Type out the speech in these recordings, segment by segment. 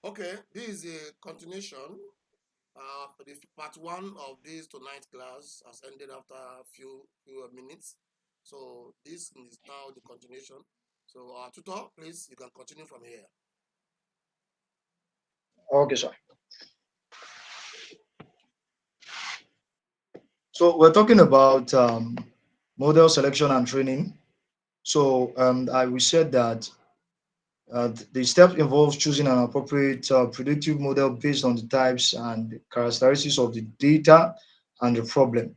Okay, this is a continuation. The part one of this tonight class has ended after a few minutes. So this is now the continuation. So our tutor, please, you can continue from here. Okay, sir. So we're talking about model selection and training. So we said that the step involves choosing an appropriate predictive model based on the types and characteristics of the data and the problem.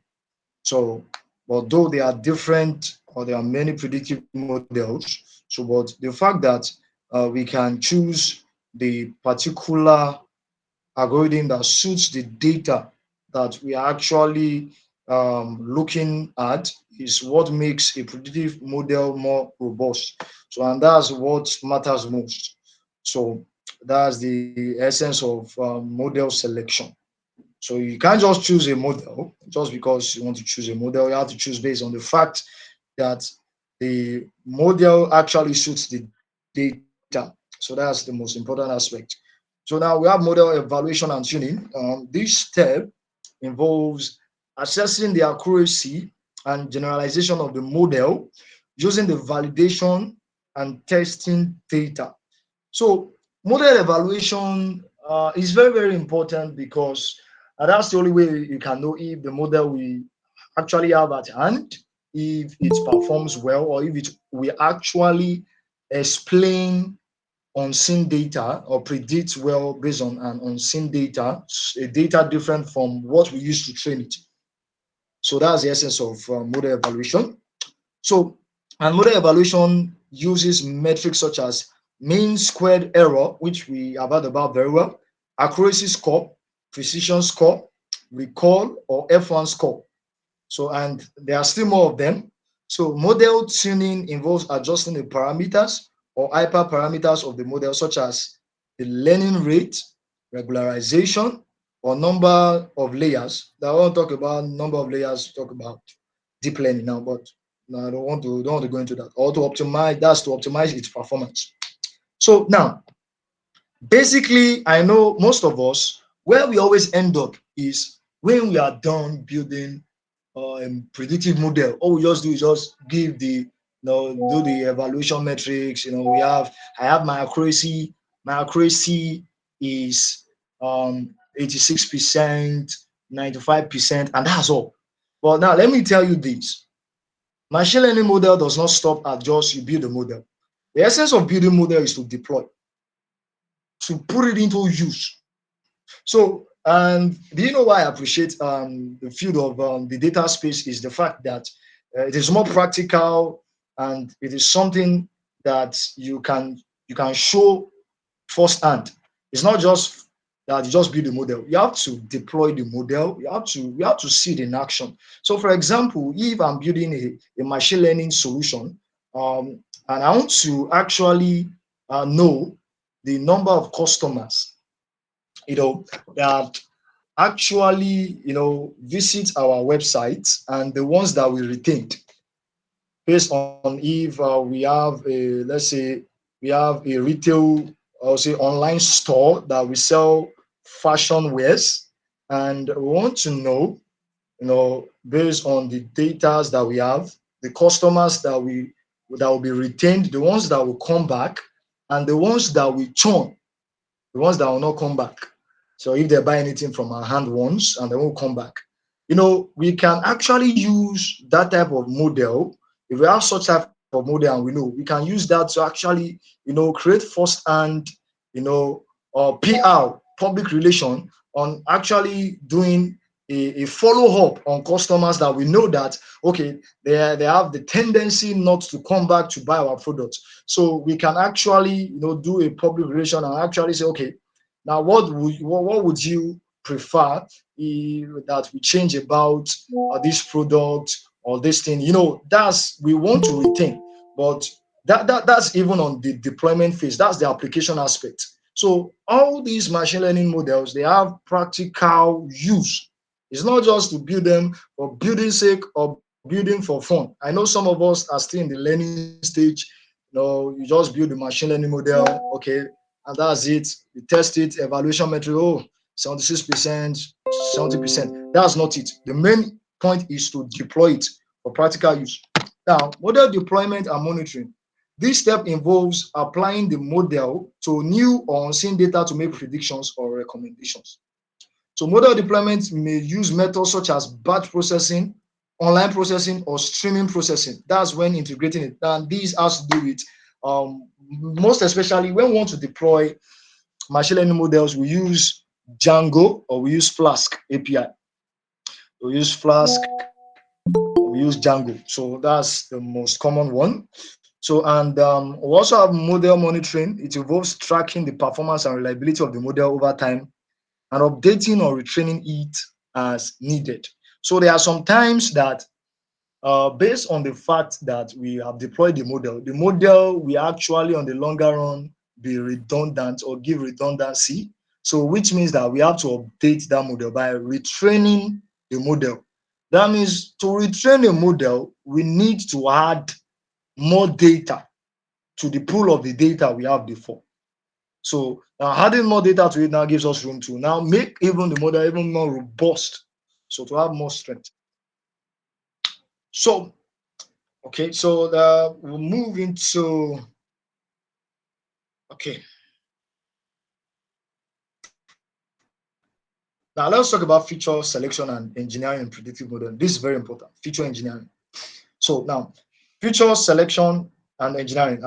So, although they are different or there are many predictive models, so but the fact that we can choose the particular algorithm that suits the data that we are actually looking at is what makes a predictive model more robust. So, and that's what matters most. So, that's the essence of model selection. So you can't just choose a model just because you want to choose a model. You have to choose based on the fact that the model actually suits the data. So that's the most important aspect. So now we have model evaluation and tuning. This step involves assessing the accuracy and generalization of the model using the validation and testing data. So model evaluation is very, very important because that's the only way you can know if the model we actually have at hand, if it performs well, or if it will actually explain unseen data or predict well based on an unseen data, a data different from what we use to train it. So that's the essence of model evaluation. So, and model evaluation uses metrics such as mean squared error, which we have heard about very well, accuracy score, precision score, recall, or F1 score. So, and there are still more of them. So, model tuning involves adjusting the parameters or hyperparameters of the model, such as the learning rate, regularization, or number of layers. I won't talk about number of layers, talk about deep learning now, but no, I don't want to go into that. Or to optimize, that's to optimize its performance. So now, basically, I know most of us where we always end up is when we are done building predictive model. All we just do is just give the do the evaluation metrics. I have my accuracy. My accuracy is 86%, 95%, and that's all. But now let me tell you this. Machine learning model does not stop at just you build a model. The essence of building model is to deploy, to put it into use. So, and do you know why I appreciate the field of the data space is the fact that it is more practical and it is something that you can show firsthand. It's not just that you just build a model. You have to deploy the model. You have to see it in action. So, for example, if I'm building a machine learning solution, and I want to actually know the number of customers, that actually, visit our website and the ones that we retained based on if we have let's say, we have a retail, I'll say online store that we sell fashion wares, and we want to know, based on the data that we have, the customers that will be retained, the ones that will come back, and the ones that will churn, the ones that will not come back. So if they buy anything from our hand once and they won't come back, we can actually use that type of model. If we have such type of model and we know, we can use that to actually, create first-hand, PR, public relation, on actually doing a follow-up on customers that we know that, okay, they have the tendency not to come back to buy our products. So we can actually, do a public relation and actually say, okay, now what would you prefer that we change about this product or this thing? That's we want to retain, but that's even on the deployment phase. That's the application aspect. So all these machine learning models, they have practical use. It's not just to build them for building sake or building for fun. I know some of us are still in the learning stage. You just build the machine learning model. Okay, and that's it. You test it, evaluation metric, oh, 76%, 70%. That's not it. The main point is to deploy it for practical use. Now, model deployment and monitoring. This step involves applying the model to new or unseen data to make predictions or recommendations. So model deployment may use methods such as batch processing, online processing, or streaming processing. That's when integrating it. And these has to do with most especially when we want to deploy machine learning models, we use Django or we use Flask API. We use Flask, we use Django. So that's the most common one. So, and we also have model monitoring. It involves tracking the performance and reliability of the model over time and updating or retraining it as needed. So there are some times that based on the fact that we have deployed the model will actually on the longer run be redundant or give redundancy. So which means that we have to update that model by retraining the model. That means to retrain a model, we need to add more data to the pool of the data we have before. So now adding more data to it now gives us room to now make even the model even more robust. So to have more strength. So okay, so we'll move into okay. Now let's talk about feature selection and engineering in predictive modeling. This is very important. Feature engineering. So now, feature selection and engineering.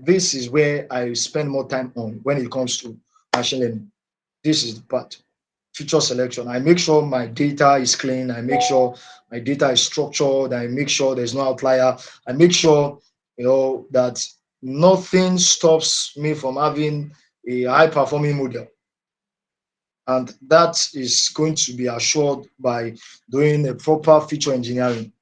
This is where I spend more time on when it comes to machine learning. This is the part. Feature selection. I make sure my data is clean. I make sure my data is structured. I make sure there's no outlier. I make sure that nothing stops me from having a high performing model. And that is going to be assured by doing a proper feature engineering.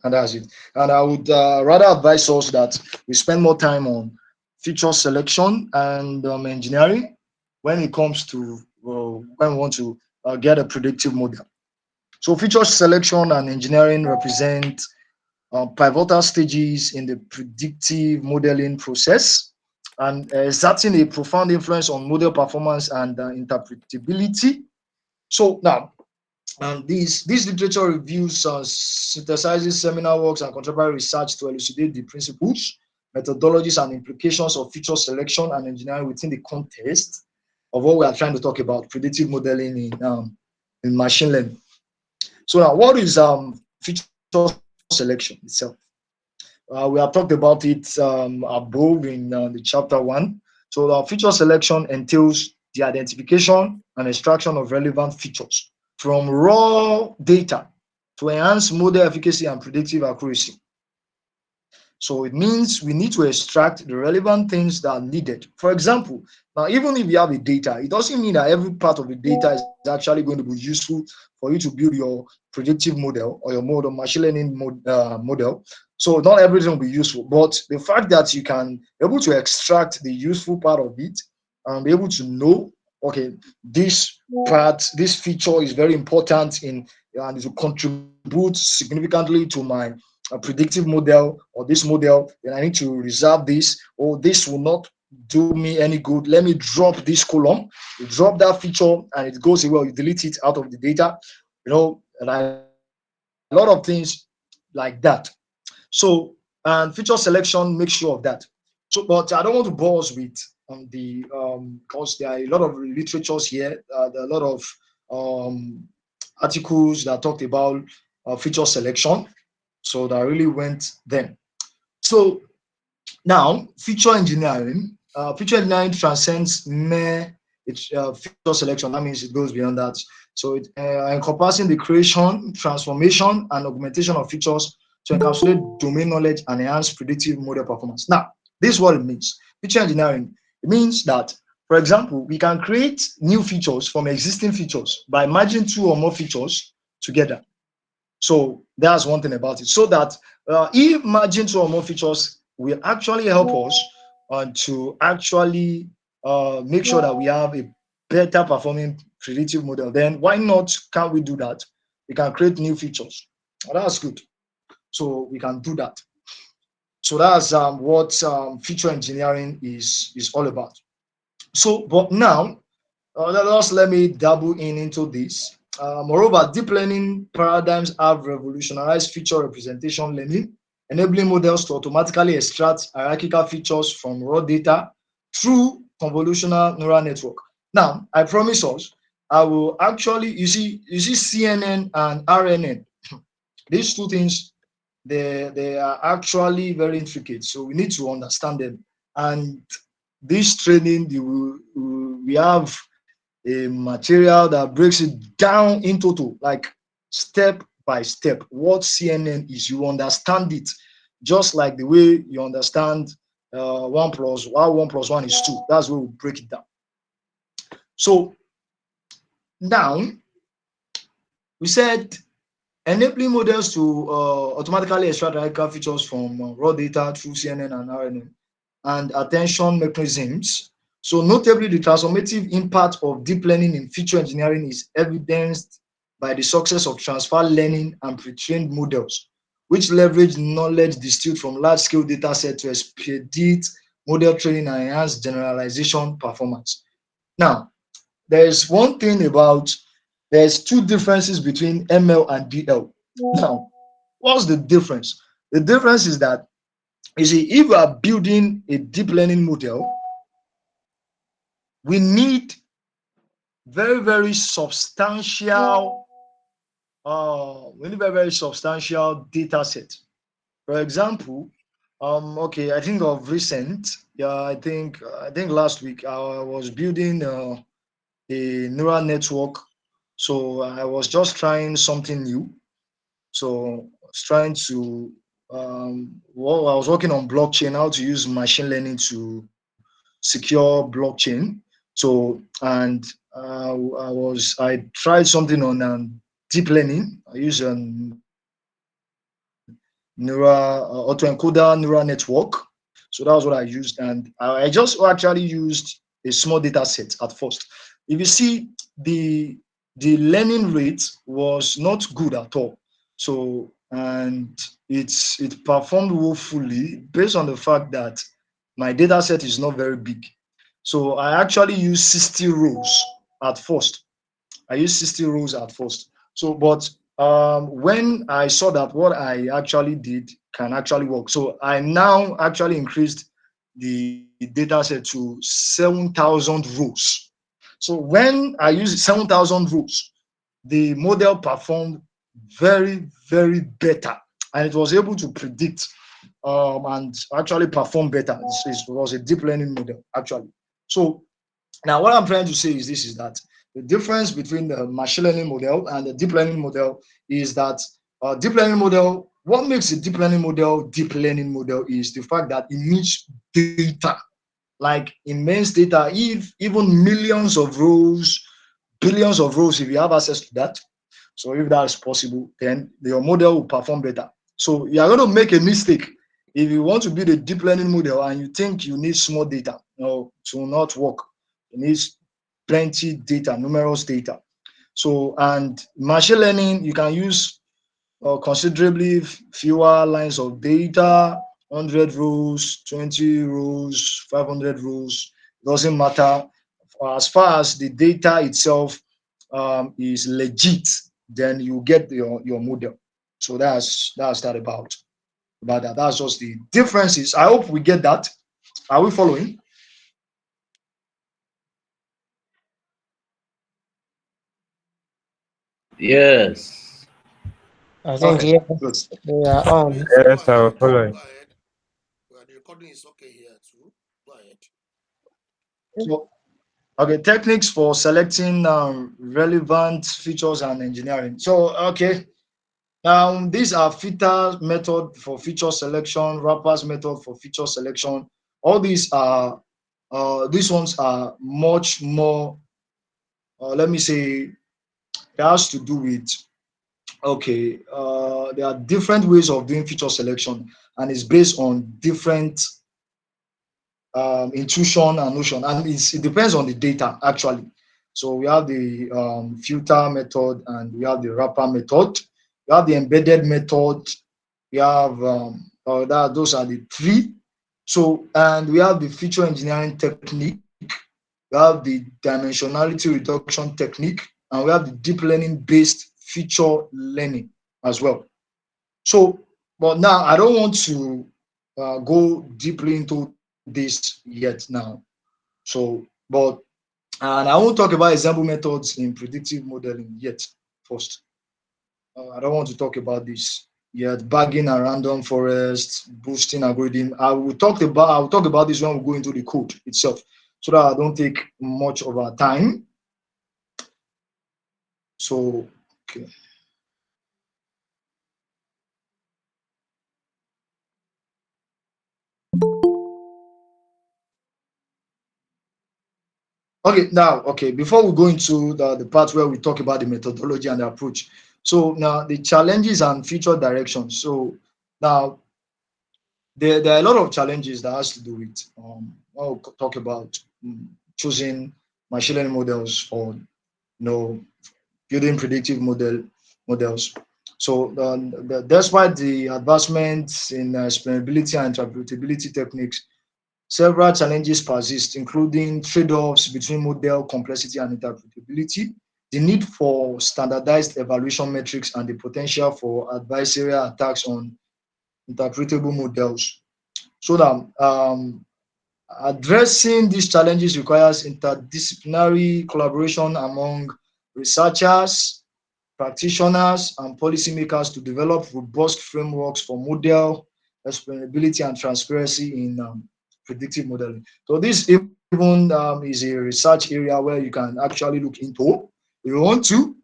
And that's it. And I would rather advise us that we spend more time on feature selection and engineering when it comes to when we want to get a predictive model. So feature selection and engineering represent pivotal stages in the predictive modeling process and exerting a profound influence on model performance and interpretability. So now, and this literature reviews synthesizes seminal works and contemporary research to elucidate the principles, methodologies, and implications of feature selection and engineering within the context of what we are trying to talk about, predictive modeling in machine learning. So now, what is feature selection itself? We have talked about it above in the chapter one. So feature selection entails the identification and extraction of relevant features from raw data to enhance model efficacy and predictive accuracy. So it means we need to extract the relevant things that are needed. For example, now even if you have a data, it doesn't mean that every part of the data is actually going to be useful for you to build your predictive model or your model machine learning model. So not everything will be useful, but the fact that you can be able to extract the useful part of it and be able to know, okay, this part, this feature is very important in and it will contribute significantly to my predictive model or this model, then I need to reserve this, or this will not do me any good. Let me drop this column, you drop that feature, and it goes away, or you delete it out of the data, and a lot of things like that. So, and feature selection makes sure of that. So, but I don't want to bore us with the because there are a lot of literatures here, there are a lot of um, articles that talked about feature selection. So that really went then. So now feature engineering transcends mere feature selection. That means it goes beyond that. So it encompassing the creation, transformation, and augmentation of features to encapsulate domain knowledge and enhance predictive model performance. Now, this is what it means. Feature engineering. It means that, for example, we can create new features from existing features by merging two or more features together. So that's one thing about it. So that if merging two or more features will actually help us to actually make sure that we have a better performing predictive model, then why not can't we do that? We can create new features. And that's good. So we can do that. So that's what feature engineering is all about. So, but now, let me dabble in into this. Moreover, deep learning paradigms have revolutionized feature representation learning, enabling models to automatically extract hierarchical features from raw data through convolutional neural network. Now, I promise us, I will actually, you see CNN and RNN. These two things, they are actually very intricate, so we need to understand them. And this training, we have a material that breaks it down into two, like step by step. What CNN is, you understand it, just like the way you understand one plus why 1 plus 1 is 2. That's where we break it down. So now we said enabling models to automatically extract hierarchical features from raw data through CNN and RNN and attention mechanisms. So notably, the transformative impact of deep learning in feature engineering is evidenced by the success of transfer learning and pre-trained models, which leverage knowledge distilled from large-scale data sets to expedite model training and enhance generalization performance. Now, there's one thing about there's two differences between ML and DL. Now, what's the difference? The difference is that you see, if we are building a deep learning model, we need very, very substantial very substantial data set. For example, okay, I think of recent, yeah, I think last week I was building a neural network. So I was just trying something new. So I was trying to well, I was working on blockchain, how to use machine learning to secure blockchain. So and I tried something on deep learning. I use autoencoder neural network. So that was what I used, and I just actually used a small data set at first. If you see, the the learning rate was not good at all. So and it performed woefully based on the fact that my data set is not very big. So I actually used 60 rows at first. I used 60 rows at first. So, but when I saw that what I actually did can actually work, so I now actually increased the data set to 7,000 rows. So when I used 7,000 rows, the model performed very, very better, and it was able to predict and actually perform better. It was a deep learning model, actually. So now, what I'm trying to say is this: is that the difference between the machine learning model and the deep learning model is that deep learning model. What makes a deep learning model is the fact that it needs data, like immense data, if even millions of rows, billions of rows. If you have access to that, so if that is possible, then your model will perform better. So you are going to make a mistake if you want to build a deep learning model and you think you need small data. No, it will not work. It needs plenty data, numerous data. So and machine learning, you can use considerably fewer lines of data, 100 rows, 20 rows, 500 rows. Doesn't matter. As far as the data itself is legit, then you get your model. So that's that about that. That's just the differences. I hope we get that. Are we following? Yes. I think Okay, good. yes, they are on. Yes, go Yes, I was ahead. following. Go ahead. Well, the recording is okay here too. Go ahead. So okay, techniques for selecting relevant features and engineering. So okay, these are filter method for feature selection, wrappers method for feature selection. All these ones are much more. Let me say, it has to do with okay. There are different ways of doing feature selection, and it's based on different intuition and notion, and it depends on the data actually. So we have the filter method and we have the wrapper method. We have the embedded method. We have those are the three. So and we have the feature engineering technique. we have the dimensionality reduction technique, and we have the deep learning based feature learning as well. So, but now I don't want to go deeply into this yet now. So, but and I won't talk about example methods in predictive modeling yet. First, I don't want to talk about this yet. Bagging and random forest, boosting algorithm. I will talk about this when we go into the code itself, so that I don't take much of our time. So, okay. Okay, now, okay, before we go into the part where we talk about the methodology and the approach. So now the challenges and future directions. So now there are a lot of challenges that has to do with when we talk about choosing machine learning models for building predictive models. So despite the advancements in explainability and interpretability techniques, several challenges persist, including trade-offs between model complexity and interpretability, the need for standardized evaluation metrics, and the potential for adversarial attacks on interpretable models. So that addressing these challenges requires interdisciplinary collaboration among researchers, practitioners, and policymakers to develop robust frameworks for model explainability and transparency in predictive modeling. So this even is a research area where you can actually look into if you want to.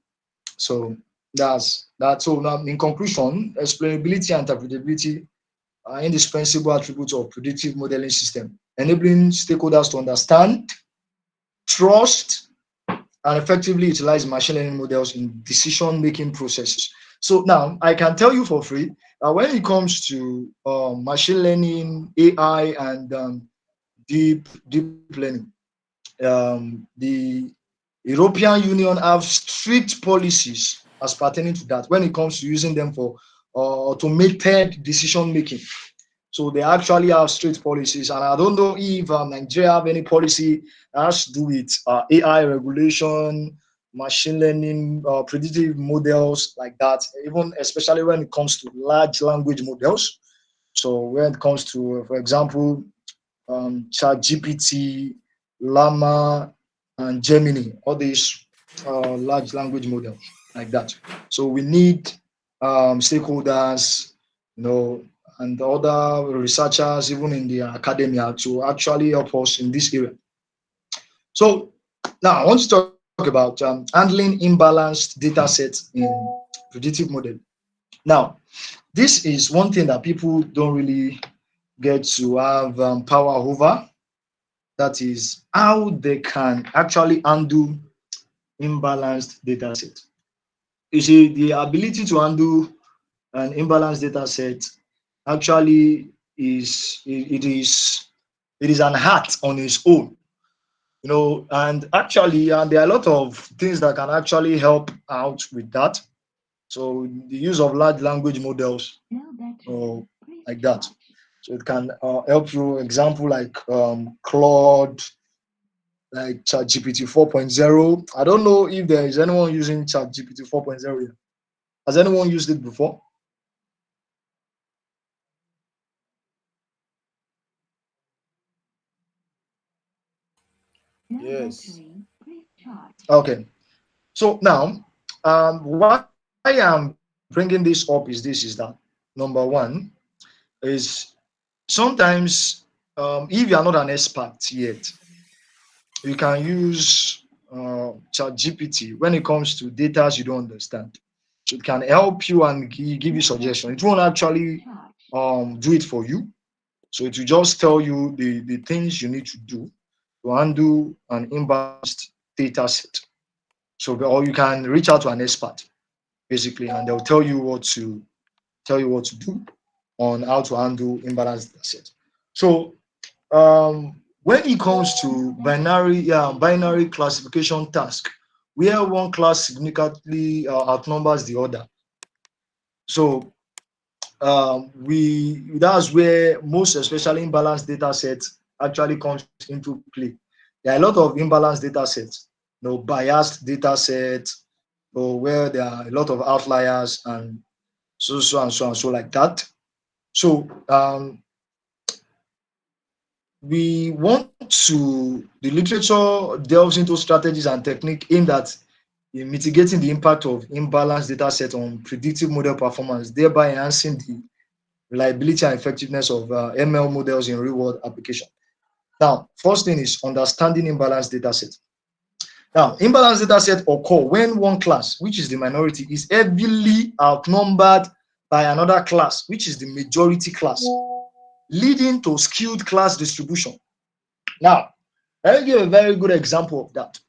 So that's that. So now, in conclusion, explainability and interpretability are indispensable attributes of predictive modeling system, enabling stakeholders to understand, trust, and effectively utilize machine learning models in decision making processes. So now I can tell you for free that when it comes to machine learning, AI, and deep learning, the European Union have strict policies as pertaining to that when it comes to using them for automated decision making. So they actually have strict policies, and I don't know if Nigeria have any policy that has to do with AI regulation, machine learning, predictive models like that. Even especially when it comes to large language models. So when it comes to, for example, ChatGPT, Llama, and Gemini, all these large language models like that. So we need stakeholders, you know, and other researchers, even in the academia, to actually help us in this area. So now I want to talk about handling imbalanced data sets in predictive model. Now, this is one thing that people don't really get to have power over. That is how they can actually handle imbalanced data set. You see, the ability to handle an imbalanced data set actually it is an art on its own, and actually there are a lot of things that can actually help out with that. So the use of large language models, like that. So it can help you. Example like Claude, like ChatGPT 4.0. I don't know if there is anyone using ChatGPT 4.0 here. Has anyone used it before? Yes. Okay. So now, why I'm bringing this up is that number one is sometimes if you are not an expert yet, you can use ChatGPT when it comes to data you don't understand. It can help you and give you suggestion. It won't actually do it for you. So it will just tell you the things you need to do to handle an imbalanced data set. So, or you can reach out to an expert basically, and they'll tell you what to do on how to handle imbalanced data set. So, when it comes to binary classification task, where one class significantly outnumbers the other, so we that's where most especially imbalanced data sets actually comes into play. There are a lot of imbalanced data sets, biased data sets, or where there are a lot of outliers and so like that. So we want to the literature delves into strategies and technique aimed at in mitigating the impact of imbalanced data set on predictive model performance, thereby enhancing the reliability and effectiveness of ML models in real world application. Now, first thing is understanding imbalanced data set. Now, Yes. imbalanced data set occur when one class, which is the minority, is heavily outnumbered by another class, which is the majority class, leading to skewed class distribution. Now, let me give a very good example of that.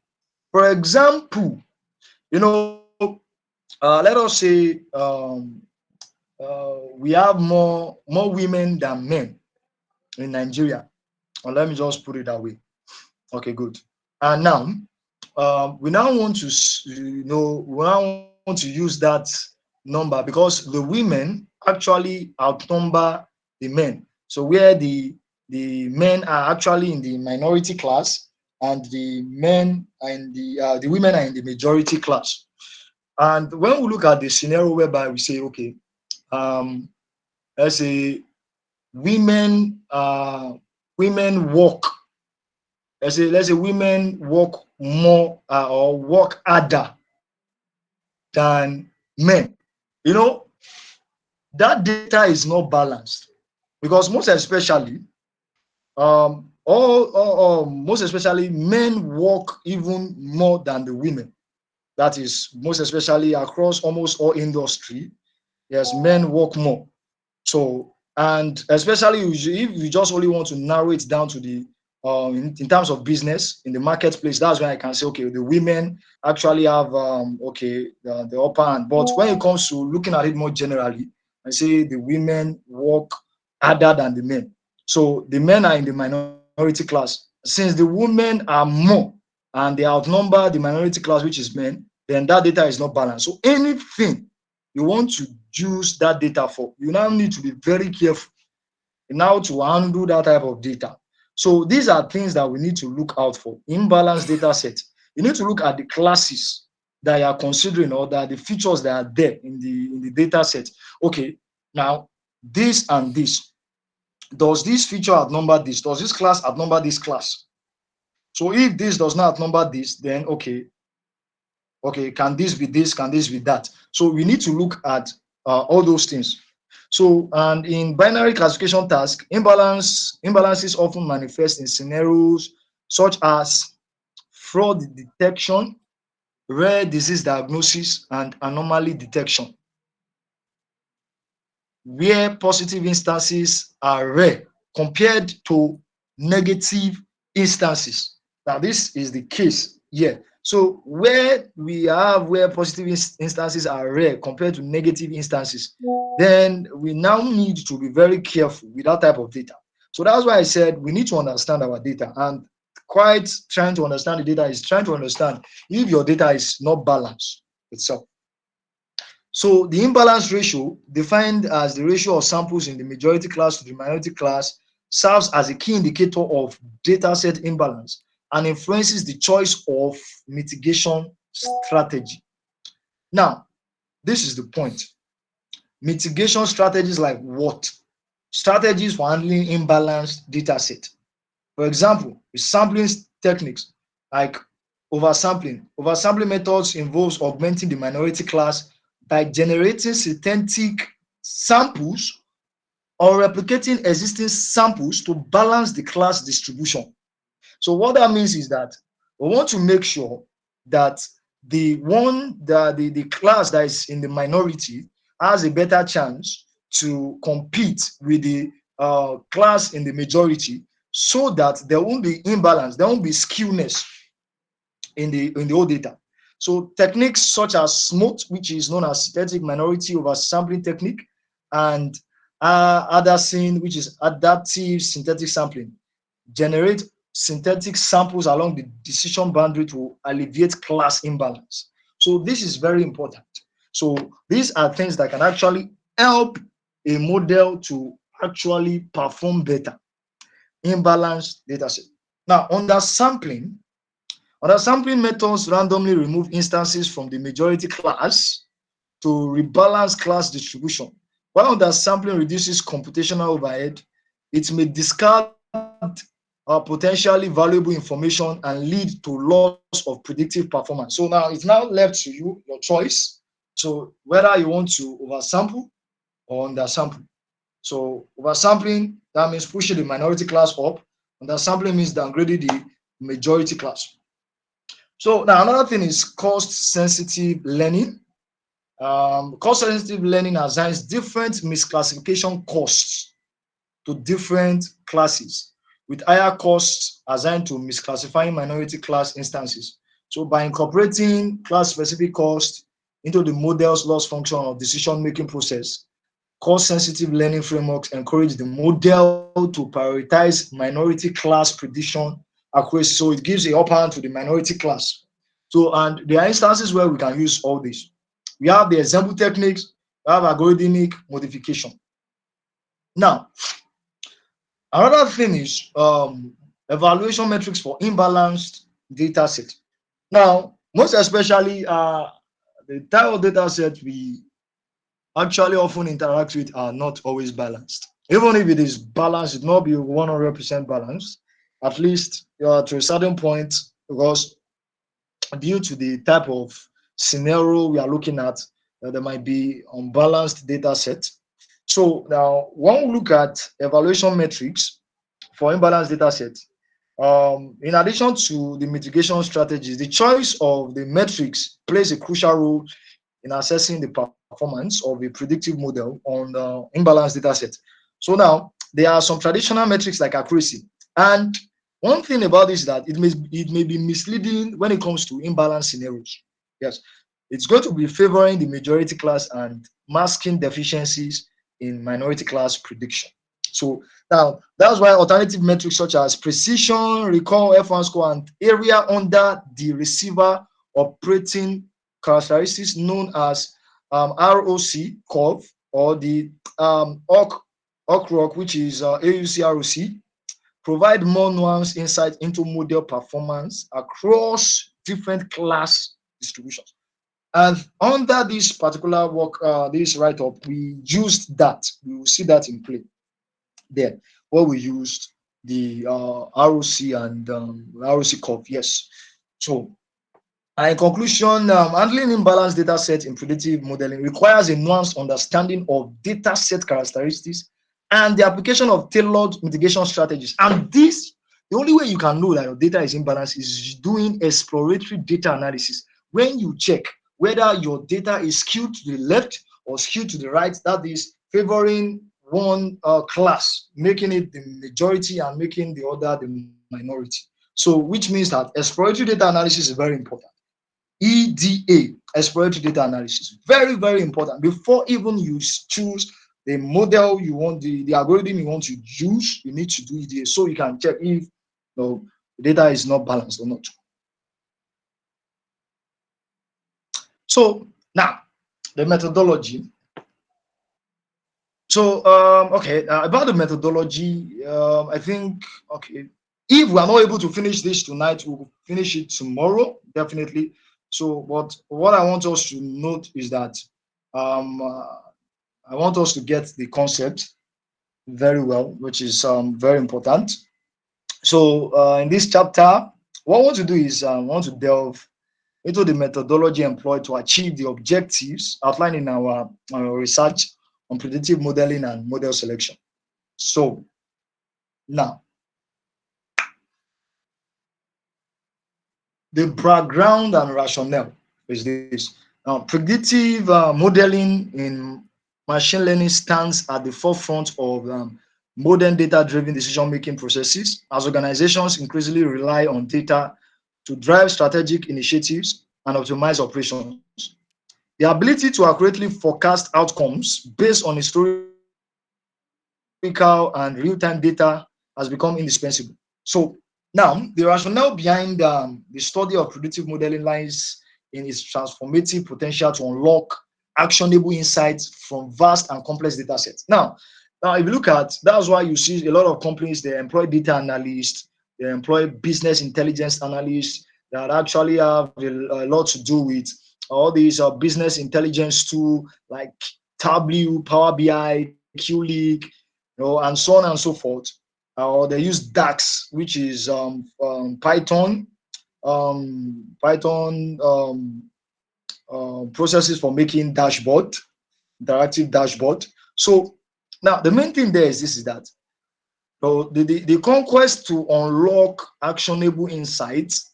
For example, let us say we have more women than men in Nigeria. Or let me just put it that way. Okay, good. And now, we now want to, we now want to use that number because the women actually outnumber the men. So where the men are actually in the minority class and the women are in the majority class. And when we look at the scenario whereby we say, okay, um, let's say women women work, let's say women work more or work harder than men. You know, that data is not balanced because most especially men work even more than the women. That is most especially across almost all industry. Yes, men work more. So, and especially if you just only want to narrow it down to the in terms of business in the marketplace, that's when I can say, okay, the women actually have the upper hand. But when it comes to looking at it more generally, I say the women work harder than the men. So the men are in the minority class. Since the women are more and they outnumber the minority class, which is men, then that data is not balanced. So anything you want to use that data for, you now need to be very careful now to handle that type of data. So these are things that we need to look out for. Imbalanced data set. You need to look at the classes that you are considering or that the features that are there in the data set. Okay, now this and this. Does this feature outnumber this? Does this class outnumber this class? So if this does not outnumber this, then okay, can this be this? Can this be that? So we need to look at all those things. So, and in binary classification task, imbalances often manifest in scenarios such as fraud detection, rare disease diagnosis, and anomaly detection, where positive instances are rare compared to negative instances. Now, this is the case here. So, where positive instances are rare compared to negative instances, then we now need to be very careful with that type of data. So that's why I said we need to understand our data, and quite trying to understand the data is trying to understand if your data is not balanced itself. So the imbalance ratio, defined as the ratio of samples in the majority class to the minority class, serves as a key indicator of dataset imbalance and influences the choice of mitigation strategy. Now, this is the point. Mitigation strategies like what? Strategies for handling imbalanced dataset. For example, sampling techniques like oversampling. Oversampling methods involves augmenting the minority class by generating synthetic samples or replicating existing samples to balance the class distribution. So what that means is that we want to make sure that the class that is in the minority has a better chance to compete with the class in the majority, so that there won't be imbalance, there won't be skewness in the whole data. So techniques such as SMOT, which is known as synthetic minority oversampling technique, and ADASYN, which is adaptive synthetic sampling, generate synthetic samples along the decision boundary to alleviate class imbalance. So this is very important. So these are things that can actually help a model to actually perform better. Imbalanced data set. Now, undersampling methods randomly remove instances from the majority class to rebalance class distribution. While undersampling reduces computational overhead, it may discard potentially valuable information and lead to loss of predictive performance. So now it's now left to you, your choice. So whether you want to oversample or undersample. So oversampling, that means pushing the minority class up. Undersampling means downgrading the majority class. So now another thing is cost-sensitive learning. Cost-sensitive learning assigns different misclassification costs to different classes, with higher costs assigned to misclassifying minority class instances. So by incorporating class-specific costs into the model's loss function or decision-making process, cost-sensitive learning frameworks encourage the model to prioritize minority class prediction accuracy. So it gives a upper hand to the minority class. So, and there are instances where we can use all this. We have the example techniques, we have algorithmic modification. Now, another thing is evaluation metrics for imbalanced data set. Now, most especially the type of data set we actually often interact with are not always balanced. Even if it is balanced, it will not be 100% balanced, at least to a certain point, because due to the type of scenario we are looking at, there might be unbalanced data set. So now, when we look at evaluation metrics for imbalanced data set, in addition to the mitigation strategies, the choice of the metrics plays a crucial role in assessing the performance of a predictive model on the imbalanced data set. So now, there are some traditional metrics like accuracy. And one thing about this is that it may be misleading when it comes to imbalanced scenarios. Yes, it's going to be favoring the majority class and masking deficiencies in minority class prediction. So now that's why alternative metrics such as precision, recall, F1 score, and area under the receiver operating characteristics known as ROC curve, or the OC which is AUC ROC, provide more nuanced insight into model performance across different class distributions. And under this particular work, this write-up, we used that. We will see that in play there, where we used the ROC and ROC curve. Yes. So, in conclusion, handling imbalanced data set in predictive modeling requires a nuanced understanding of data set characteristics and the application of tailored mitigation strategies. And this, the only way you can know that your data is imbalanced is doing exploratory data analysis. When you check whether your data is skewed to the left or skewed to the right, that is favoring one class, making it the majority and making the other the minority. So, which means that exploratory data analysis is very important. EDA, exploratory data analysis, very, very important. Before even you choose the model you want, the algorithm you want to use, you need to do EDA so you can check if the data is not balanced or not. So now the methodology. So okay, about the methodology, I think okay, if we are not able to finish this tonight, we'll finish it tomorrow, definitely. So, but what I want us to note is that I want us to get the concept very well, which is very important. So, in this chapter, what I want to do is I want to delve into the methodology employed to achieve the objectives outlined in our research on predictive modeling and model selection. So, now, the background and rationale is this. Predictive modeling in machine learning stands at the forefront of modern data-driven decision-making processes as organizations increasingly rely on data to drive strategic initiatives and optimize operations. The ability to accurately forecast outcomes based on historical and real-time data has become indispensable. So now, the rationale behind the study of predictive modeling lies in its transformative potential to unlock actionable insights from vast and complex data sets. Now, if you look at, that's why you see a lot of companies, they employ data analysts, they They employ business intelligence analysts that actually have a lot to do with all these business intelligence tool like Tableau, Power BI, QLeak, and so on and so forth. Or they use DAX, which is Python processes for making dashboard, interactive dashboard. So now the main thing there is this is that the conquest to unlock actionable insights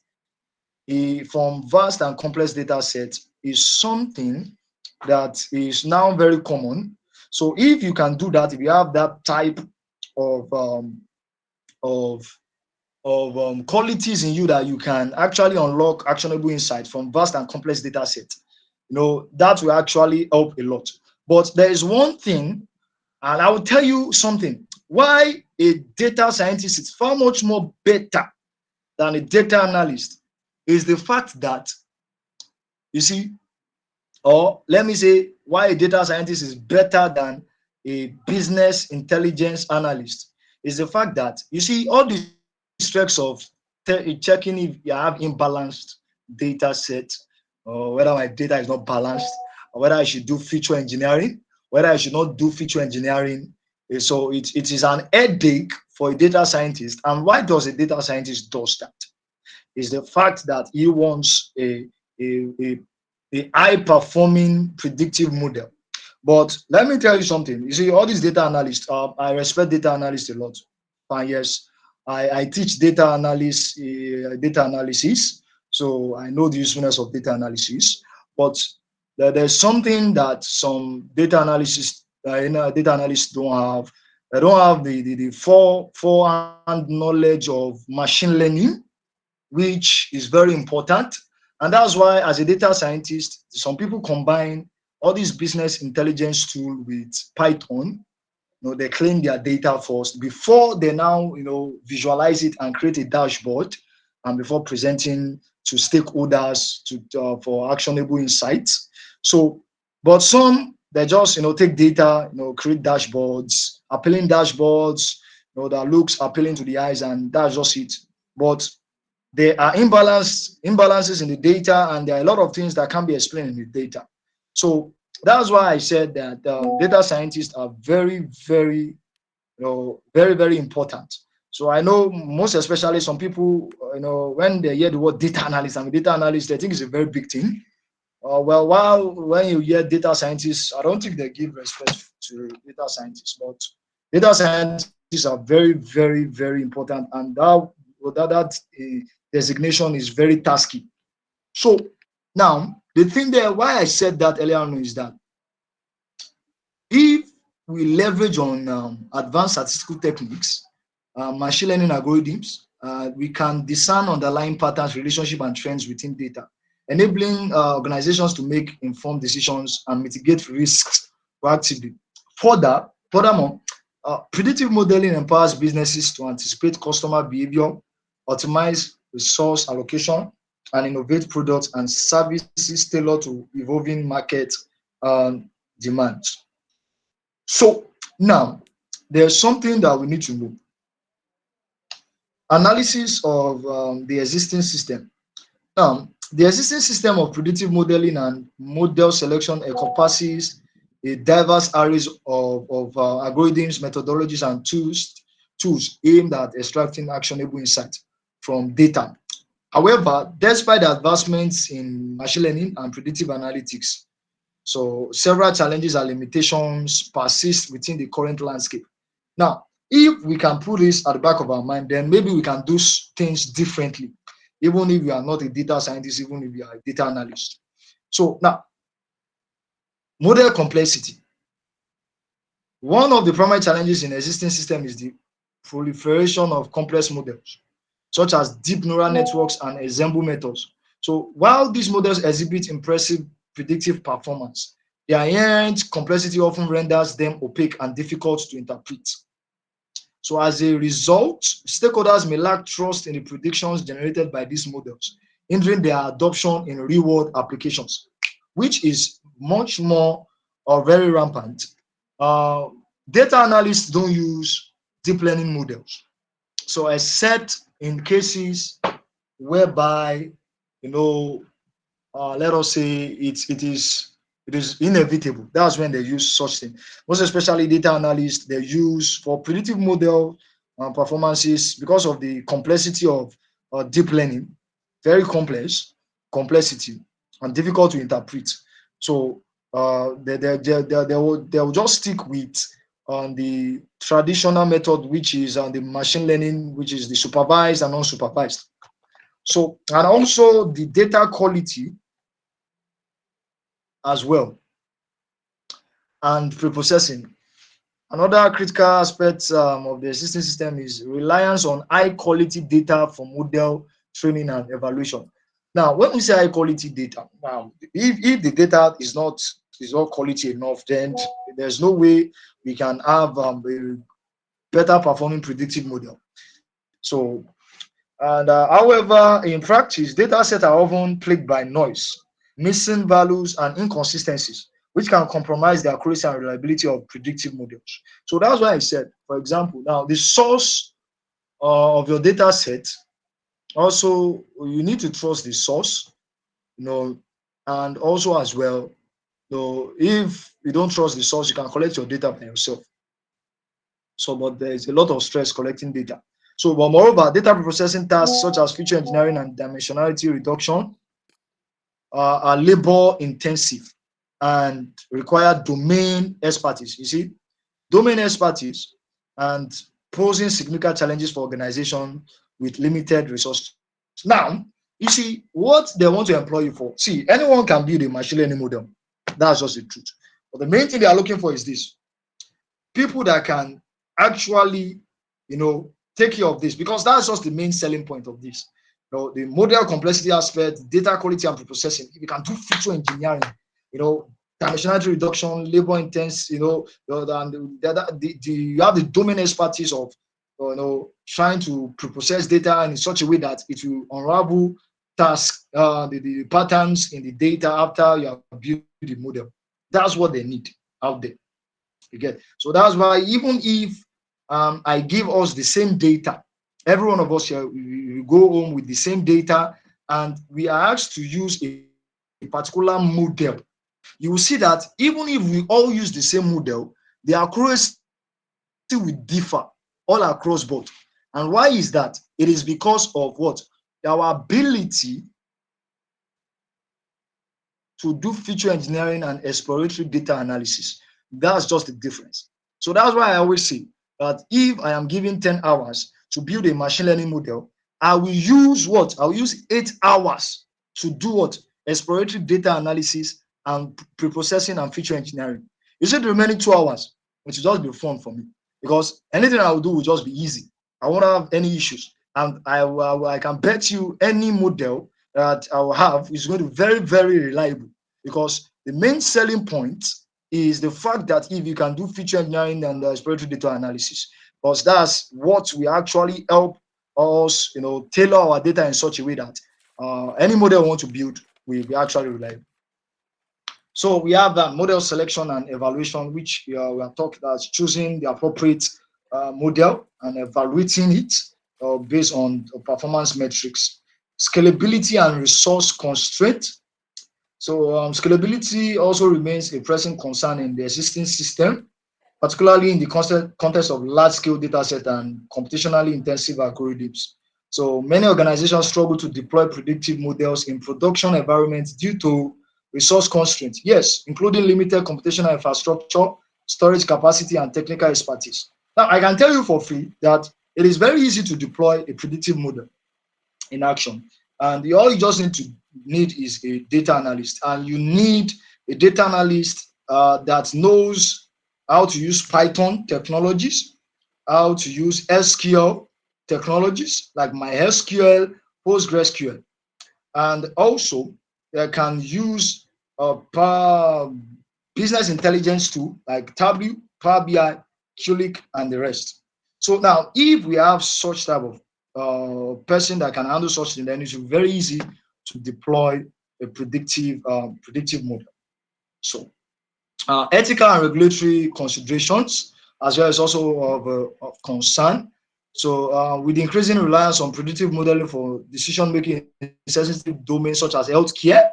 from vast and complex data sets is something that is now very common. So if you can do that, if you have that type of of qualities in you that you can actually unlock actionable insights from vast and complex data sets, that will actually help a lot. But there is one thing, and I will tell you something, why a data scientist is far much more better than a data analyst is the fact that, you see, or let me say, why a data scientist is better than a business intelligence analyst is the fact that, you see, all the strengths of checking if you have imbalanced data set, or whether my data is not balanced, or whether I should do feature engineering, whether I should not do feature engineering. So it is an headache for a data scientist. And why does a data scientist does that? Is the fact that he wants a, a, a high performing predictive model. But let me tell you something. You see, all these data analysts, I respect data analysts a lot. And yes, I teach data analysis. So I know the usefulness of data analysis. But there's something that some data analysts don't have. They don't have the forehand knowledge of machine learning, which is very important. And that's why, as a data scientist, some people combine all these business intelligence tool with Python. They clean their data first before they now, visualize it and create a dashboard, and before presenting to stakeholders for actionable insights. So, but some they just take data, create dashboards, appealing dashboards, that looks appealing to the eyes, and that's just it. But there are imbalances in the data, and there are a lot of things that can be explained in the data. So that's why I said that data scientists are very, very, very, very important. So I know most especially some people, when they hear the word data analyst and data analyst, they think it's a very big thing. Well, while when you hear data scientists, I don't think they give respect to data scientists, but data scientists are very, very, very important, and that designation is very tasky. So now the thing there, why I said that earlier on, is that if we leverage on advanced statistical techniques, machine learning algorithms, we can discern underlying patterns, relationship, and trends within data, enabling organizations to make informed decisions and mitigate risks proactively. Furthermore, predictive modeling empowers businesses to anticipate customer behavior, optimize resource allocation, and innovate products and services tailored to evolving market demands. So now there's something that we need to know. Analysis of the existing system. The existing system of predictive modeling and model selection encompasses a diverse array of algorithms, methodologies, and tools aimed at extracting actionable insights from data. However, despite the advancements in machine learning and predictive analytics, so several challenges and limitations persist within the current landscape. Now, if we can put this at the back of our mind, then maybe we can do things differently, even if you are not a data scientist, even if you are a data analyst. So now, model complexity. One of the primary challenges in existing system is the proliferation of complex models, such as deep neural networks and ensemble methods. So while these models exhibit impressive predictive performance, their inherent complexity often renders them opaque and difficult to interpret. So as a result, stakeholders may lack trust in the predictions generated by these models, hindering their adoption in real-world applications, which is much more or very rampant. Uh, Data analysts don't use deep learning models. So except in cases whereby, you know, let us say it is inevitable. That's when they use such thing. Most especially data analysts, they use for predictive model performances because of the complexity of deep learning, very complexity, and difficult to interpret. So they will just stick with on the traditional method, which is on the machine learning, which is the supervised and unsupervised. So, and also the data quality as well, and preprocessing. Another critical aspect of the existing system is reliance on high quality data for model training and evaluation. Now, when we say high quality data, now if the data is not quality enough, then there's no way we can have a better performing predictive model. So, and however, in practice, data sets are often plagued by noise, missing values, and inconsistencies, which can compromise the accuracy and reliability of predictive models. So that's why I said, for example, now the source of your data set, also you need to trust the source, you know, and also as well, if you don't trust the source, you can collect your data by yourself. So, but there is a lot of stress collecting data. So, but moreover, data processing tasks such as feature engineering and dimensionality reduction are labor intensive and require domain expertise. You see, domain expertise and posing significant challenges for organization with limited resources. Now, you see what they want to employ you for. See, anyone can build a machine learning model. That's just the truth. But the main thing they are looking for is this: people that can actually, take care of this, because that's just the main selling point of this. The model complexity aspect, data quality and preprocessing. If you can do feature engineering, you know, dimensionality reduction, labor intense, and you have the domain expertise of, trying to preprocess data in such a way that it will unravel tasks, the patterns in the data after you have built the model. That's what they need out there. You get. So that's why even if I give us the same data, every one of us here we go home with the same data, and we are asked to use a particular model. You will see that even if we all use the same model, the accuracy will differ all across board. And why is that? It is because of what? Our ability to do feature engineering and exploratory data analysis. That's just the difference. So that's why I always say that if I am given 10 hours to build a machine learning model, I will use what? I will use 8 hours to do what? Exploratory data analysis and preprocessing and feature engineering. You see, the remaining 2 hours, which will just be fun for me, because anything I will do will just be easy. I won't have any issues, and I can bet you any model that I will have is going to be very, very reliable, because the main selling point is the fact that if you can do feature engineering and exploratory data analysis, because that's what we actually help us, tailor our data in such a way that any model we want to build will be actually reliable. So we have model selection and evaluation, which we have talked about choosing the appropriate model and evaluating it based on performance metrics, scalability and resource constraint. So scalability also remains a pressing concern in the existing system, particularly in the context of large-scale dataset and computationally intensive algorithms. So many organizations struggle to deploy predictive models in production environments due to resource constraints, yes, including limited computational infrastructure, storage capacity, and technical expertise. Now, I can tell you for free that it is very easy to deploy a predictive model in action. And all you just need is a data analyst, and you need a data analyst that knows how to use Python technologies, how to use SQL technologies like MySQL, PostgreSQL, and also they can use business intelligence tool like Tableau, Power BI, Qlik, and the rest. So now, if we have such type of person that can handle such thing, then it's very easy to deploy a predictive model. So ethical and regulatory considerations as well as also of concern. So, with increasing reliance on predictive modeling for decision making in sensitive domains such as healthcare,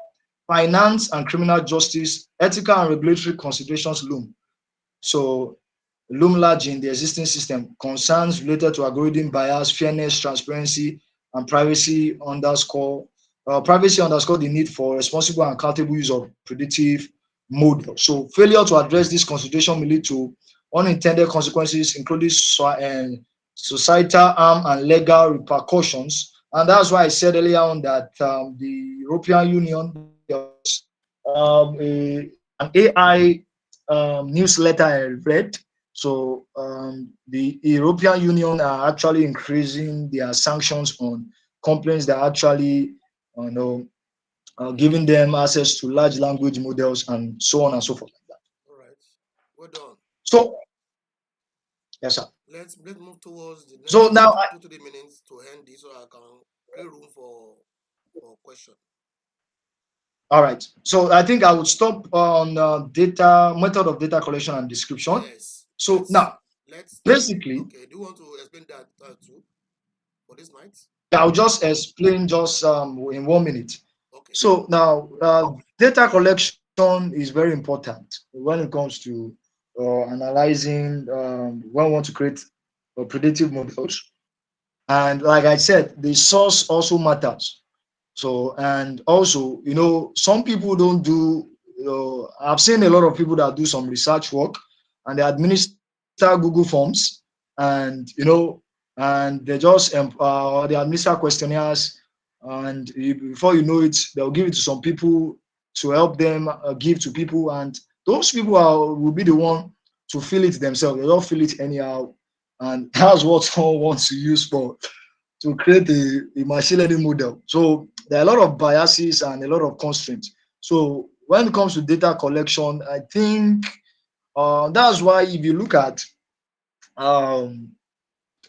finance, and criminal justice, ethical and regulatory considerations loom large in the existing system. Concerns related to algorithm bias, fairness, transparency, and privacy underscore the need for responsible and accountable use of predictive models. So failure to address this consideration may lead to unintended consequences, including societal harm and legal repercussions. And that's why I said earlier on that the European Union, there was an AI newsletter I read. So the European Union are actually increasing their sanctions on companies that are actually, you know, giving them access to large language models and so on and so forth like that. All right. Well done. So yes, sir. Let's move towards the So next now, 2 to 3 minutes to end this so I can create room for question. all right. So I think I would stop on data method of data collection and description. Yes. So now, Let's basically, okay. Do you want to explain that too for this night? I'll just explain just in 1 minute. Okay. So now, data collection is very important when it comes to analyzing when we want to create predictive models. And like I said, the source also matters. So, and also, some people don't do, I've seen a lot of people that do some research work and they administer Google Forms and, and they just, they administer questionnaires and before you know it, they'll give it to some people to help them give to people. And those people will be the one to fill it themselves. They don't fill it anyhow. And that's what someone wants to use for to create a machine learning model. So there are a lot of biases and a lot of constraints. So when it comes to data collection, I think that's why if you look at um,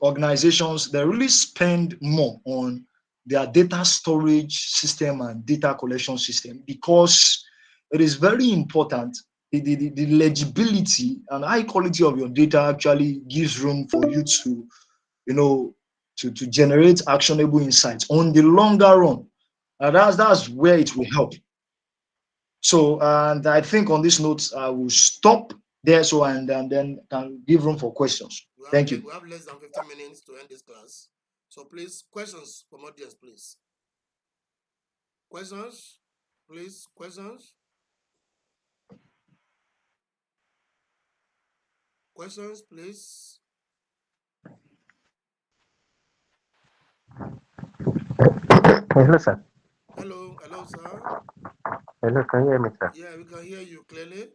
organizations, they really spend more on their data storage system and data collection system because it is very important. The legibility and high quality of your data actually gives room for you to you know, to generate actionable insights on the longer run. That's where it will help. So, and I think on this note, I will stop there. So, and then can give room for questions. Thank you. We have less than 15 minutes to end this class. So please, questions from audience, please. Questions, please. Questions, please. Hello, sir. Hello, sir. Hello, can you hear me, sir? Yeah, we can hear you clearly.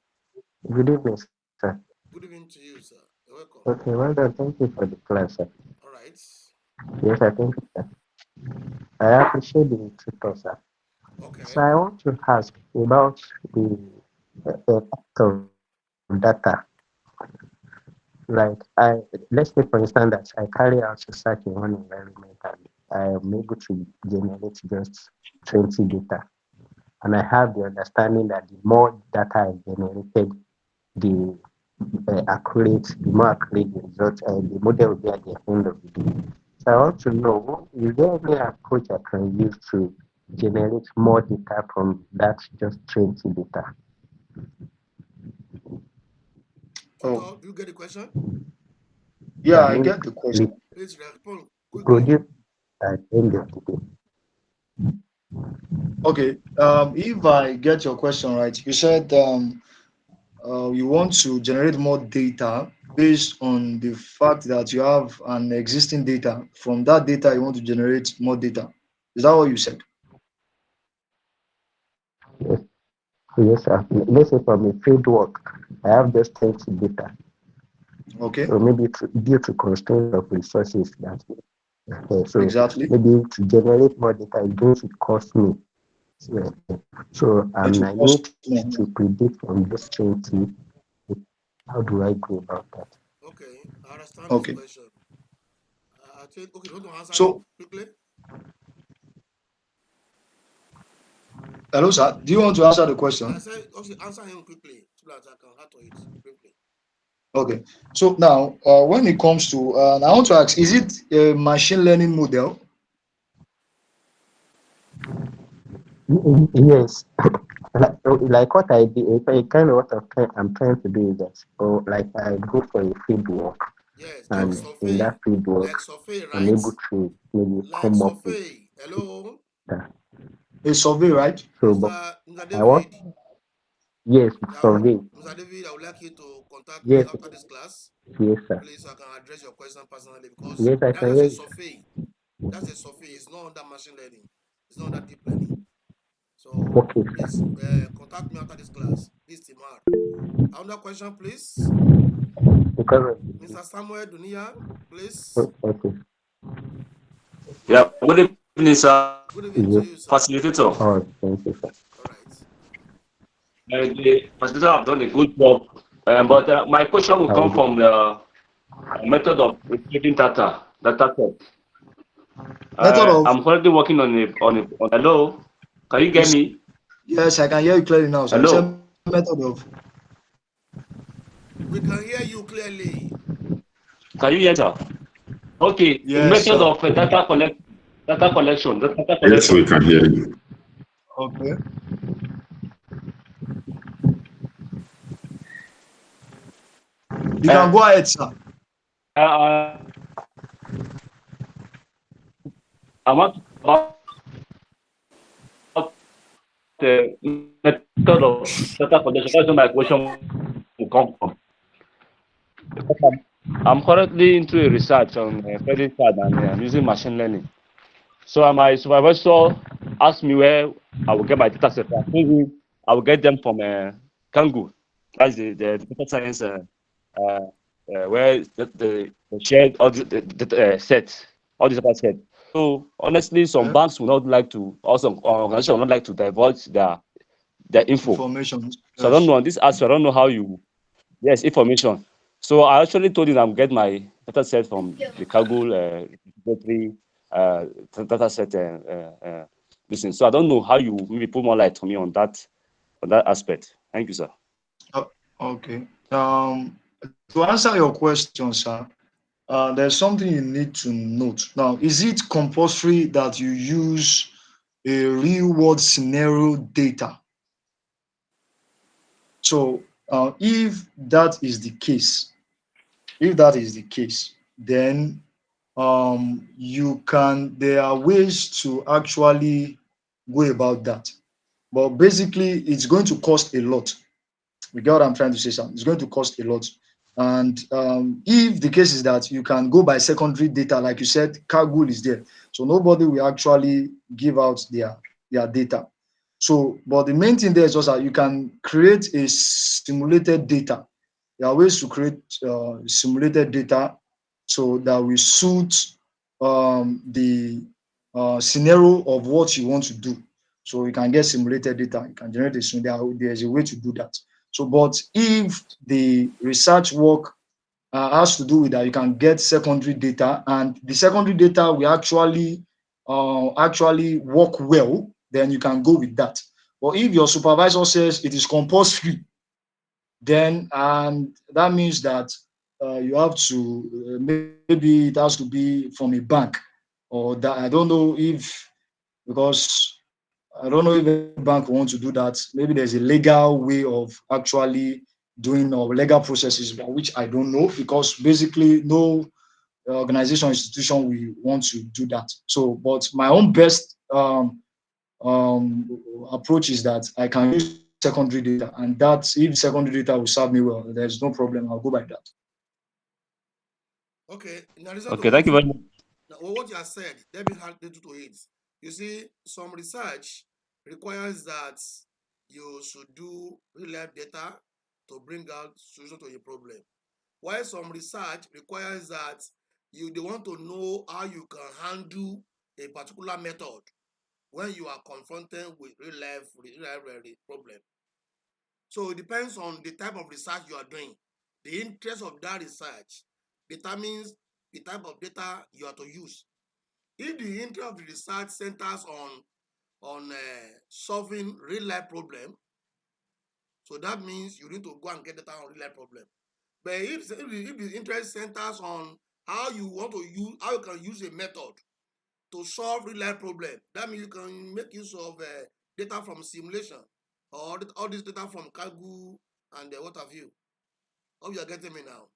Good evening, sir. Good evening to you, sir. You're welcome. Okay, well done. Thank you for the class, sir. All right. Yes, I think sir. I appreciate the tutor, sir. So Okay. I want to ask about the fact of data. Like, let's say, for instance, that I carry out research in one environment and I am able to generate just 20 data. And I have the understanding that the more data I generated, the the more accurate the result the model will be at the end of the day. So I want to know, is there any approach I can use to generate more data from that just 20 data? Oh, Tutor, do you get the question? yeah, I I mean, get the question. Please respond quickly. produce at the end of the day. Okay. If I get your question right, you said you want to generate more data based on the fact that you have an existing data. From that data, you want to generate more data. Is that what you said? Yes, yes, sir. Let's say from a field work, I have just 20 data. Okay. So maybe due to constraints of resources that so Exactly. maybe to generate more data is going to cost me. So, so It will I need cost to more. predict from this 20. How do I go about that? Okay, I understand this Okay. question. I think, okay, you want to answer him So, quickly? hello, sir. Do you want to answer the I question? said, also answer him quickly so that I can add to it briefly. Okay. So now, when it comes to, I want to ask, is it a machine learning model? Yes, like what I do, kind of what I'm trying to do is that, so like I go for a field work, Yes, like and in survey. that field work, Like survey, I'm right? able to maybe Like come up with survey. Hello, that. A survey, right? So, but Mr. I want, David. yes, Yeah, survey, Mr. David, I would like you to contact me yes, after this class, yes, sir, please, so I can address your question personally because yes, I that can is hear a you, sir. survey. That's a survey. It's not under machine learning. It's not under deep learning. So Okay, please sir. contact me after this class. This Timar. Another question, please. Because Mr. Samuel Dunia, please. okay, Yeah, good evening, sir. Good evening to yes, you, sir. Facilitator. oh, thank you, sir. All right. The facilitator have done a good job, but my question will I come will, from the method of retrieving data set. Method of, I'm currently working on hello. Can you you get said, me? yes, I can hear you clearly now, sir. You said Hello. method of, We can hear you clearly. Can you hear, sir? Okay, yes, method sir. of data Yes, we collection. can hear you. Okay. You Uh, can go ahead, sir. uh, I want to talk about the method of data collection. That's where my question will come from. I'm currently into a research on credit card and I'm using machine learning. So my supervisor asked me where I will get my data set. I told him I will get them from Kangoo. That's the data science where the shared all the set, all the data set. So honestly, some Okay. banks will not like to, or some organizations will not like to divulge their info. Information. So I don't Yes. know on this aspect. I don't know how you yes information. So I actually told him I'm getting my data set from the Kaggle repository uh, data set listen. So I don't know how you maybe put more light on me on that aspect. Thank you, sir. Uh, okay. To answer your question, sir, there's something you need to note. Now, is it compulsory that you use a real world scenario data? So, if that is the case, if that is the case, then you can, there are ways to actually go about that. But basically, it's going to cost a lot. You get what I'm trying to say, sir? It's going to cost a lot. And if the case is that you can go by secondary data, like you said, Kaggle is there. So nobody will actually give out their data. So, but the main thing there is also you can create a simulated data. There are ways to create simulated data so that will suit the scenario of what you want to do. So you can get simulated data. You can generate a simulated. There's a way to do that. So, but if the research work has to do with that, you can get secondary data, and the secondary data will actually work well. Then you can go with that. But if your supervisor says it is compulsory, then and that means that you have to maybe it has to be from a bank or that I don't know if because I don't know if a bank wants to do that. Maybe there's a legal way of actually doing or legal processes, which I don't know because basically no organization or institution will want to do that. So, but my own best approach is that I can use secondary data, and that if secondary data will serve me well, there's no problem. I'll go by that. Okay. In addition to Okay, thank what you very much. what you have said, let me add little to it. You see, some research requires that you should do real life data to bring out solution to a problem. While some research requires that they want to know how you can handle a particular method when you are confronted with real life problem. So it depends on the type of research you are doing. The interest of that research determines the type of data you are to use. If the interest of the research centers on solving real life problem, so that means you need to go and get data on real life problem. But if the interest centers on how you want to use, how you can use a method to solve real life problem, that means you can make use of data from simulation or all this data from Kaggle and what have you. Hope you are getting me now.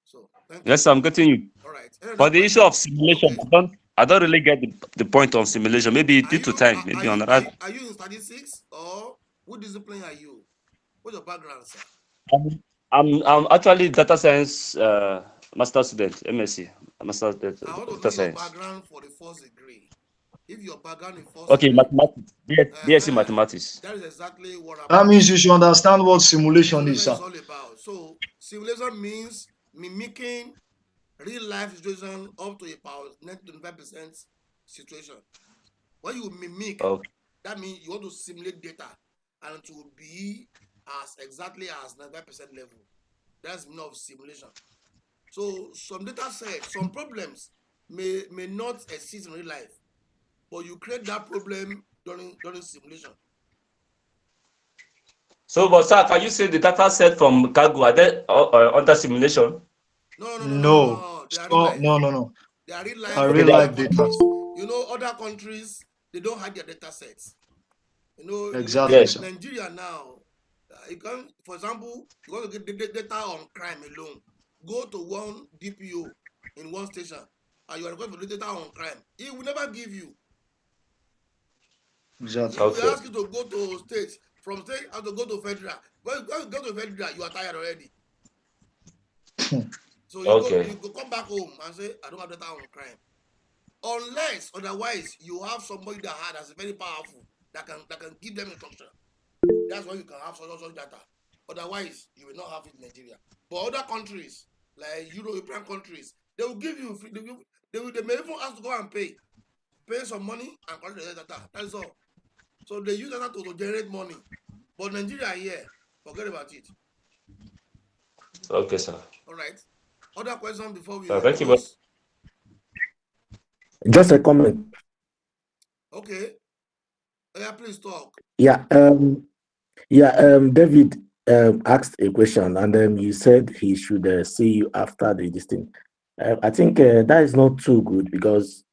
So thank you. Yes, I'm getting you. All right. Another For the issue of question. simulation, Okay. I don't really get the point of simulation. Maybe Are due to you time, maybe another. are you in statistics or what discipline are you? What's your background, sir? I'm actually data science master student, MSc, master I want to know data your science. background for the first degree. If your background in first Okay, degree, mathematics, BSc uh-huh, mathematics. that is exactly what That I'm means you should understand what simulation is, simulation sir. is all about. So simulation means mimicking real life situation up to about 95% situation. When you mimic, Okay. that means you want to simulate data and it will be as exactly as 95% level. That's meaning of simulation. So some data sets, some problems may not exist in real life, but you create that problem during simulation. So, but sir, can you say the data set from Kaggle are they under simulation? No, no, no, no, no, no, No. no. They are real So, life. no, no, no. They are real life Are Okay, from real that, other life data. countries. You know, other countries they don't have their data sets. You know, Exactly, yes. sir. Nigeria now, you can, for example, you want to get data on crime alone. Go to one DPO in one station, and you are requesting for the data on crime. He will never give you. He Exactly. will Okay. ask you to go to state. From state, you have to go to federal. When you go to federal, you are tired already. So Okay. you go come back home and say, I don't have data on crime. Unless otherwise you have somebody that that's very powerful that can give them instruction. That's why you can have such data. Otherwise, you will not have it in Nigeria. But other countries, like European countries, they will give you free. They may even ask to go and pay some money and collect the data. That's all. So they use data to generate money. But Nigeria here, forget about it. Okay, sir. All right. Other question before we Thank you. But close. Just a comment. Okay. Yeah, please talk. Yeah, David asked a question, and then you said he should see you after this thing. I think that is not too good because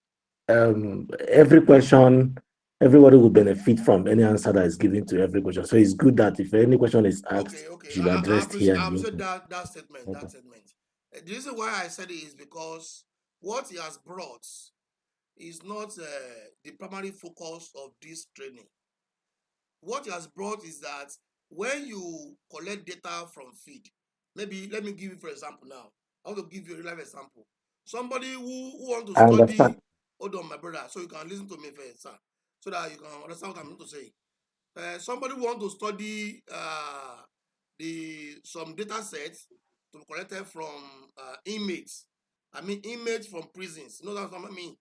every question, everybody will benefit from any answer that is given to every question. So it's good that if any question is Okay, asked, okay. it should be addressed here I and appreciate here. that statement. Okay. That statement. The reason why I said it is because what he has brought is not the primary focus of this training. What he has brought is that when you collect data from feed, maybe let me give you for example now. I want to give you a real life example. Somebody who want to I understand. study, hold on, my brother, so you can listen to me first, sir, so that you can understand what I'm going to say. Somebody want to study the some data sets to be collected from inmates. I mean inmates from prisons. You know that's what I mean.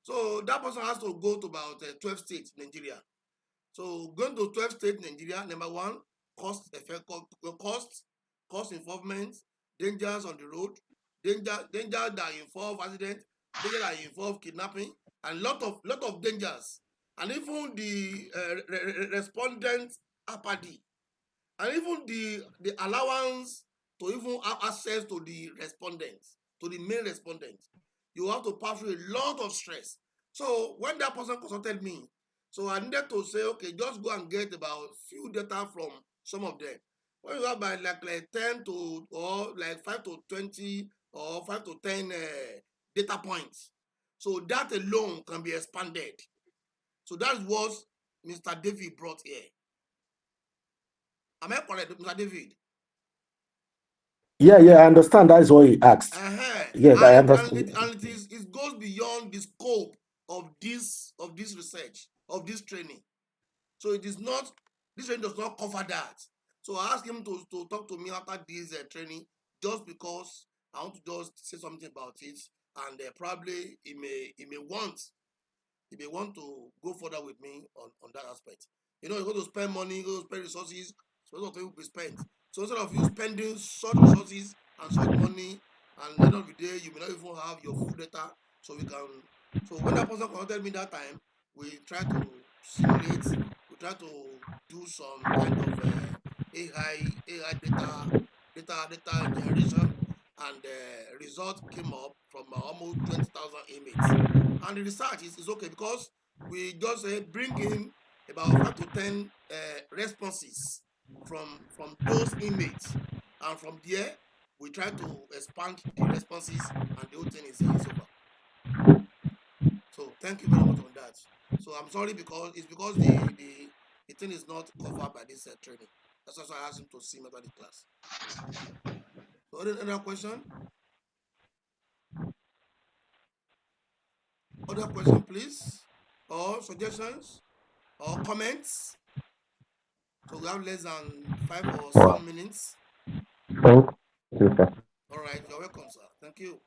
So that person has to go to about 12 states in Nigeria. So going to 12 states Nigeria, number one, cost effect, cost involvement, dangers on the road, danger that involve accident, danger that involve kidnapping, and lot of dangers, and even the respondent apathy, and even the allowance to even have access to the respondents, to the main respondent. You have to pass through a lot of stress. So when that person consulted me, so I needed to say, okay, just go and get about few data from some of them. When you have by like 10 to or like 5 to 20 or 5 to 10 data points. So that alone can be expanded. So that's what Mr. David brought here. Am I correct, Mr. David? Yeah, I understand. That is what he asked. Uh-huh. Yes, I understand. And it goes beyond the scope of this research, of this training. So it is not, this training does not cover that. So I asked him to talk to me after this training just because I want to just say something about it, and probably he may want to go further with me on that aspect. You know, you're going to spend money, you're going to spend resources, so lot of things will be spent. So instead of you spending such resources and such money, and at the end of the day, you may not even have your full data. So we can, so when that person contacted me that time, we try to simulate, we try to do some kind of AI data data generation, and the result came up from almost 20,000 inmates. And the research is okay because we just bring in about 5 to 10 responses from those inmates, and from there we try to expand the responses, and the whole thing is over. So thank you very much on that. So I'm sorry because it's because the thing is not covered by this training. That's why I asked him to see me about the class. So other question? Other question, please, or suggestions, or comments. So we have less than 5 or some minutes. Thank you, sir. All right, you're welcome, sir. Thank you.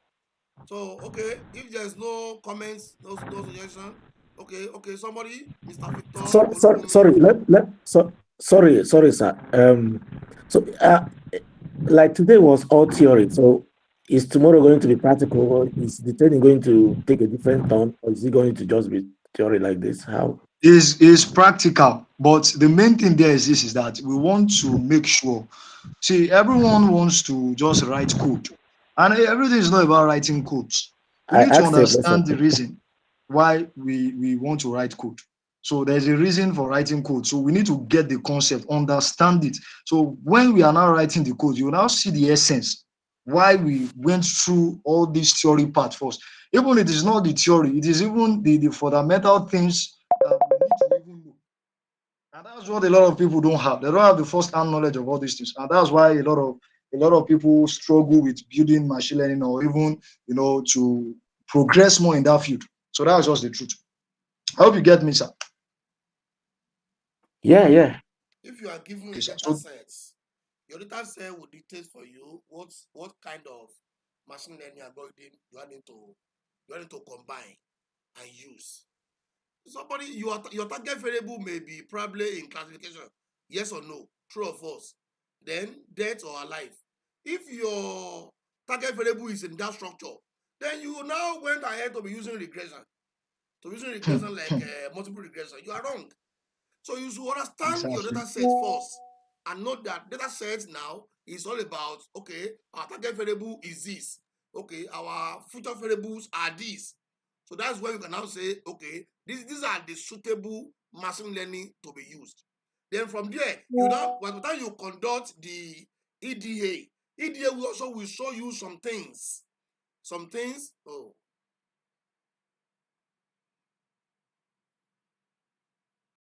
So okay, if there's no comments, no suggestion, okay, somebody, Mr. Victor Olubumi. Sorry, sorry, sir. So, like today was all theory. So, is tomorrow going to be practical, or is the training going to take a different turn, or is it going to just be theory like this? How? Is practical, but the main thing there is this: is that we want to make sure. See, everyone wants to just write code, and everything is not about writing codes. We I need to asked a question. understand the reason why we want to write code. So there's a reason for writing code. So we need to get the concept, understand it. So when we are now writing the code, you now see the essence why we went through all this theory part first. Even it is not the theory, it is even the fundamental things that we need to even know. And that's what a lot of people don't have. They don't have the first-hand knowledge of all these things. And that's why a lot of people struggle with building machine learning, or even to progress more in that field. So that's just the truth. I hope you get me, sir. Yeah, yeah. If you are given Okay, a sir. data So set, your data set will dictate for you what kind of machine learning algorithm you are need to combine and use. Somebody, your target variable may be probably in classification, yes or no, true or false, then dead or alive. If your target variable is in that structure, then you now went ahead to be using regression. To using regression like multiple regression, you are wrong. So you should understand your exactly. data set first, and note that data set now is all about, okay, our target variable is this. Okay, our future variables are these. So that's where you can now say, okay, these are the suitable machine learning to be used. Then from there, you now, by the time you conduct the EDA will also will show you some things. Some things, oh,